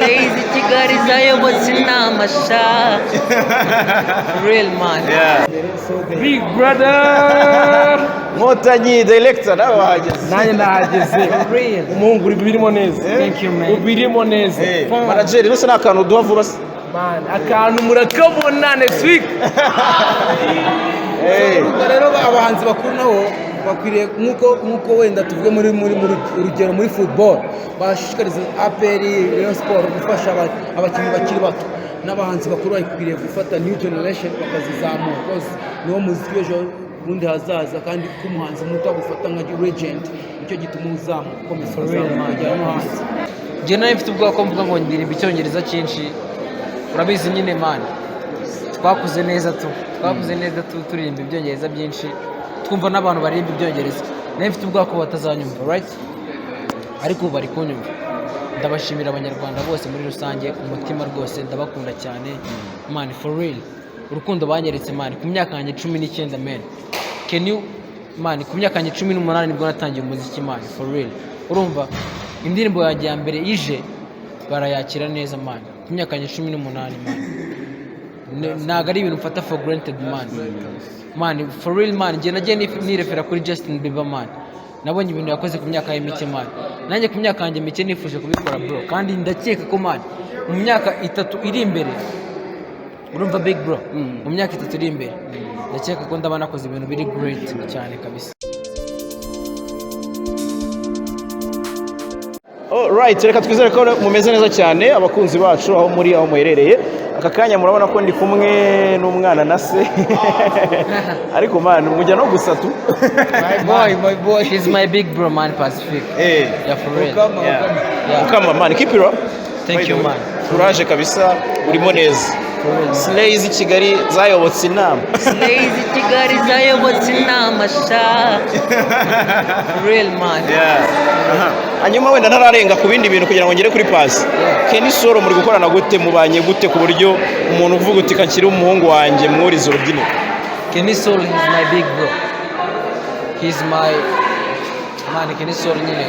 Lazy Kigali zayobotse inama sha. Real man. Yeah. Big brother. Motanyi director nawe wahageze. Nanjye ndahageze. Real. Umuhungu birimo neza. Thank you man. Ubirimo neza. Manager rero sana akantu duha vuba se. Man, akantu murakabona next week. Rero abahanzi bakuru nabo bakwiriye nkuko wenda tuvuge muri urugero muri football bashishikariza APR Rayon Sport gufasha abakinnyi bakiri bato n'abahanzi bakuru bakwiriye gufata new generation bakazizamura because niwo muziki w'ejo bundi hazaza kandi k'umuhanzi muto gufata nka legend nicyo gituma uzamuka ukomeza kujya no hanze. Je nawe mfite ubwoba ko mvuga ngo ndirimba icyongereza cyinshi. Urabizi nyine man. Twakuze neza turirimba ibyongereza byinshi. Twumva n'abantu baririmba ibyongereza. Nawe mfite ubwoba ko batazanyumva, right? Ariko bari kunyumva. Ndabashimira abanyarwanda bose muri rusange, umutima rwose ndabakunda cyane. Man for real. Urukundo banyeretse man ku myaka yanjye 19 man. Can you man ku myaka yanjye 18 nibwo natangiye umuziki man for real. Urumva indirimbo yanjye ya mbere ije barayakira neza man. Ku myaka yanjye 18 man. Ntago ari ibintu mfata for granted man for real man. Njye nagiye nirefera kuri Justin Bieber man. Nabonye ibintu yakoze ku myaka ye mike man. Nanjye ku myaka yanjye mike nifuje kubikora bro, kandi ndakeka ko man mu myaka 3 iri imbere, urumva big bro, mu myaka 3 iri imbere ndakeka ko ndaba nakoze ibintu biri great cyane kabisa. Alright, reka twizere ko mumeze neza cyane abakunzi bacu aho muri aho muherereye. Aka kanya murabona ko ndi kumwe n'umwana na se. Ariko man mujya no gusatu. My boy, he's my big bro man, Pacific. Yeah, for real. Come on man, keep it up. Thank you man. Courage kabisa, urimo neza. Slays Kigali zayobotse inama. Lazy Kigali zayobotse inama sha. Real man. Hanyuma wenda ntararenga ku bindi bintu kugira ngo ngere kuri pass. Kenny Solo muri gukorana gute, mubanye gute ku buryo umuntu uvuga uti kankiri umuhungu wanjye mwurizo rubyiniro? Kenny Solo is my big bro. He's my man. Kenny Solo nyine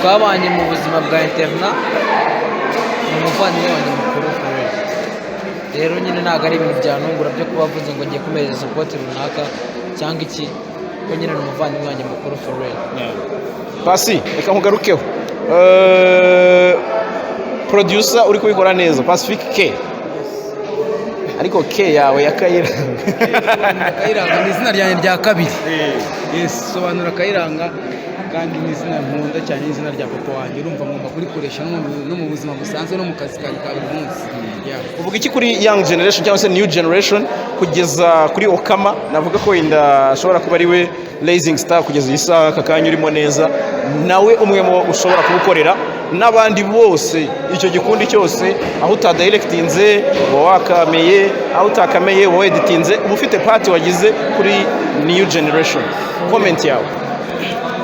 twabanye mu buzima bwa interna, umuvandimwe wanjye mukuru for real. Rero nyine ntago ari ibintu byanungura byo kuba avuze ngo ngiye kumereza support runaka cyangwa iki, ko nyine n'umuvandimwe wanjye mukuru for real. Pasi reka nkugarukeho. Producer uri kubikora neza Pacific K. Ariko K yawe ya Kayiranga. Kayiranga ni izina ryanjye rya kabiri. Yes, sobanura Kayiranga kandi ni izina nkunda cyane, izina rya papa wanjye. Urumva ngomba kurikoresha no mu buzima busanzwe no mu kazi kanjye ka buri munsi. Uvuga iki kuri young generation cyangwa se new generation kugeza kuri Okama? Navuga ko inda ashobora kuba ari we Rising Star kugeza iyi saha aka kanya urimo neza, nawe umwe mu ushobora kubukorera n'abandi bose icyo gikundi cyose, aho utadirectinze wakameye, aho utakameye wowe editinze, uba ufite part wagize kuri new generation. Comment yawe.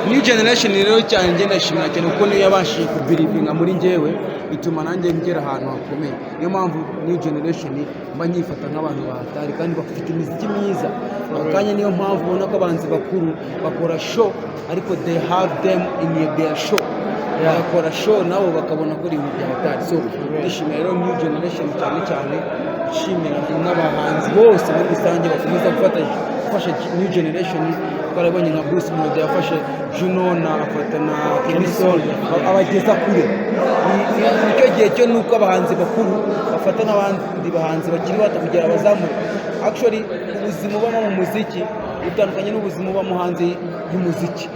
New generation rero cyane ngenda nshimira cyane kuko niyo yabashije kubirivinga muri njyewe, bituma nanjye ngera ahantu hakomeye. Niyo mpamvu new generation mba nyifata nk'abantu bahatari kandi bafite imiziki myiza. Akanya niyo mpamvu ubona ko abanzi bakuru bakora show ariko they have them in their show. Bakora show nabo bakabona ko ibintu byahatari. So ndishimira rero new generation cyane nshimira n'abahanzi bose muri rusange bakomeza gufasha new generation. Barabonye nka Bruce Melody yafashe Juno na afata na Kenny Solo abageza kure. Nicyo gihe cyo nuko abahanzi bakuru bafata n'abandi bahanzi bakiri bato kugira abazamuka. Actually ubuzima bamo mu muziki utandukanye n'ubuzima bamo hanze y'umuziki.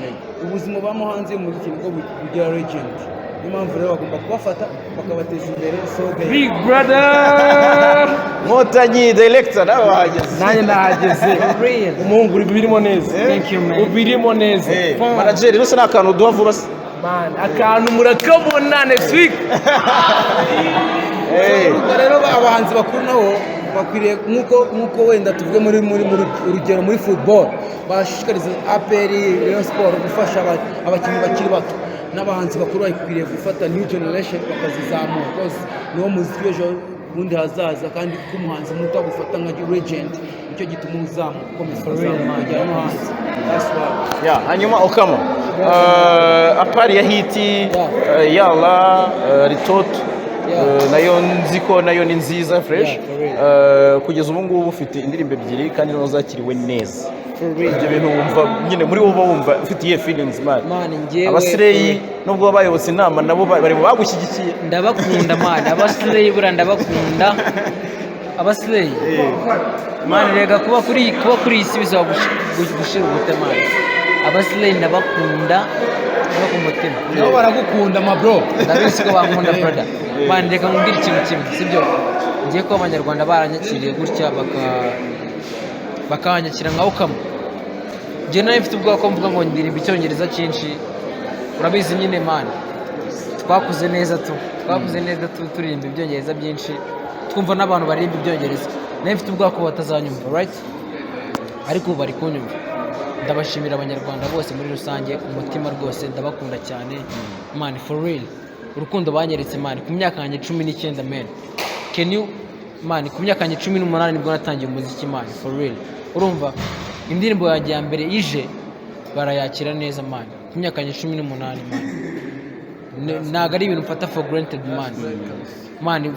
Ubuzima bamo hanze y'umuziki nibwo bugira legend. Niyo mpamvu rero bagomba kubafata bakabateza imbere. So Big brother. Motanyi director nawe wahageze. Nanjye ndahageze. Real. Umuhungu birimo neza. Thank you man. Ubirimo neza. Manager rero sana akantu duha vuba se. Man, akantu murakabona next week. Rero abahanzi bakuru nabo bakwiriye nkuko wenda tuvuge muri urugero muri football bashishikariza APR Rayon Sport gufasha abakinnyi bakiri bato n'abahanzi bakuru bakwiriye gufata new generation bakazizamura because niwo muziki w'ejo bundi hazaza kandi k'umuhanzi muto gufata nka legend nicyo gituma uzamuka ukomeza kujya no hanze. That's why. Hanyuma Okama apari ya hiti yala ritoto nayo nzi ko nayo ni nziza fresh. Yeah, for Kugeza ubu ngubu ufite indirimbo ebyiri kandi nazo zakiriwe neza. Ibyo bintu wumva nyine muri wowe wumva ufite iyihe feelings man? Man, njyewe Abasireyi nubwo babayobotse inama nabo bari mu bagushyigikiye. ndabakunda man, abasireyi bura ndabakunda, abasireyi man, rega kuba kuri iyi si bisaba gushira ubute man. Abasireyi ndabakunda ku mutima, nabo baragukunda ma bro. ndabizi ko bankunda brother man. Reka nkubwire ikintu kimwe, sibyo? Ngiye ko abanyarwanda baranyakiriye gutya bakanyakira nka ukama. Njye nawe mfite ubwoba ko mvuga ngo ndirimba icyongereza cyinshi, urabizi nyine man, twakuze neza turirimba ibyongereza byinshi, twumva n'abantu baririmba ibyongereza. Nawe mfite ubwoba ko batazanyumva, right? Ariko ubu bari kunyumva. Ndabashimira abanyarwanda bose muri rusange, umutima rwose ndabakunda cyane man, for real. Urukundo banyeretse man ku myaka yanjye 19 man. Can you man, ku myaka yanjye 18 nibwo natangiye umuziki man, for real. Urumva indirimbo yanjye ya mbere ije barayakira neza man, ku myaka yanjye 18 man. Ntago ari ibintu mfata for granted man,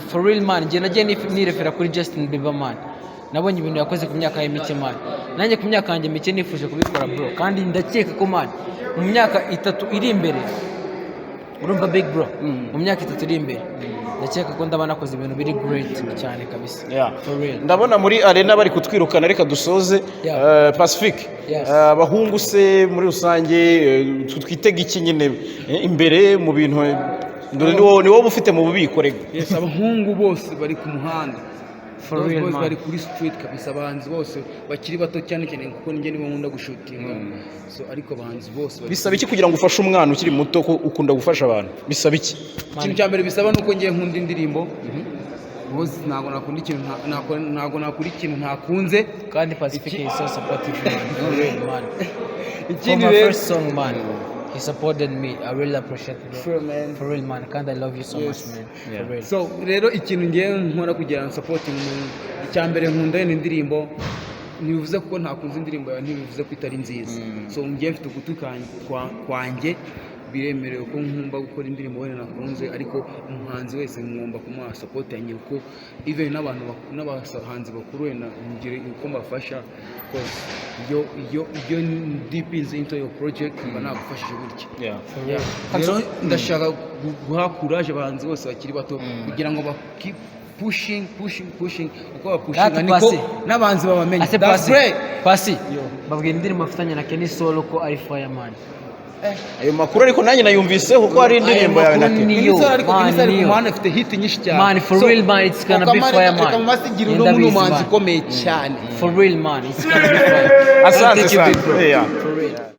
for real man. Njye nagiye nirefera kuri Justin Bieber man, nabonye ibintu yakoze ku myaka ye mike man. Nanjye ku myaka yanjye mike nifuje kubikora bro, kandi ndakeka ko man mu myaka 3 iri imbere, urumva big bro, mu myaka 3 iri imbere ndakeka ko ndaba nakoze ibintu biri great cyane kabisa. For real. Ndabona muri arena bari kutwirukana, reka dusoze. Pacific, Yes. abahungu se muri rusange twitega iki nyine imbere mu bintu ni wowe ufite mu bubiko rega? Yes, abahungu bose bari ku muhanda. For real Bose man. bari kuri street kabisa, abahanzi bose bakiri bato cyane cyane kuko njye nibo nkunda gushutinga. So ariko abahanzi bose Bisaba iki kugira ngo ufashe umwana ukiri muto ko ukunda gufasha abantu? Bisaba iki? ikintu cya mbere bisaba nuko ngiye nkunda indirimbo. Bose ntago nakunda ikintu ntago nakora ikintu ntakunze. Kandi Pacific is so supportive man, for real man. From Ikindi my rero first song man, he supported me. I really appreciate it bro. Sure, man. For real man, and I love you so Yes. much man. For real. So rero ikintu ngiye nkora kugira ngo supporting umuntu, icya mbere nkunda ni indirimbo. Ntibivuze ko ntakunze indirimbo yawe, ntibivuze ko itari nziza. So ngiye mfite ugutwi kwanjye, biremerewe ko nkumva gukora indirimbo wenda nakunze, ariko umuhanzi wese ngomba kumuha support yanjye, kuko even n'abahanzi bakuru wenda ngire uko mbafasha, because iyo deep into your project mba nagufashije gutya. Rero ndashaka guha courage abahanzi bose bakiri bato kugira ngo keep pushing uko bapushinga niko n'abanzi babamenye. That's great. Pasi babwira indirimbo afitanye na Kenny Solo ko ari fireman. Ayo makuru ariko nanjye nayumvise kuko ari indirimbo yawe na Kenny. Niyo, man, niyo. Kumana afite hit nyinshi cyane. Man, for real man, it's gonna be fireman. Kamasigira uno muhanzi ukomeye cyane. For real man, it's gonna be fire. Asante Thank you, sana. big bro. Yeah. For real.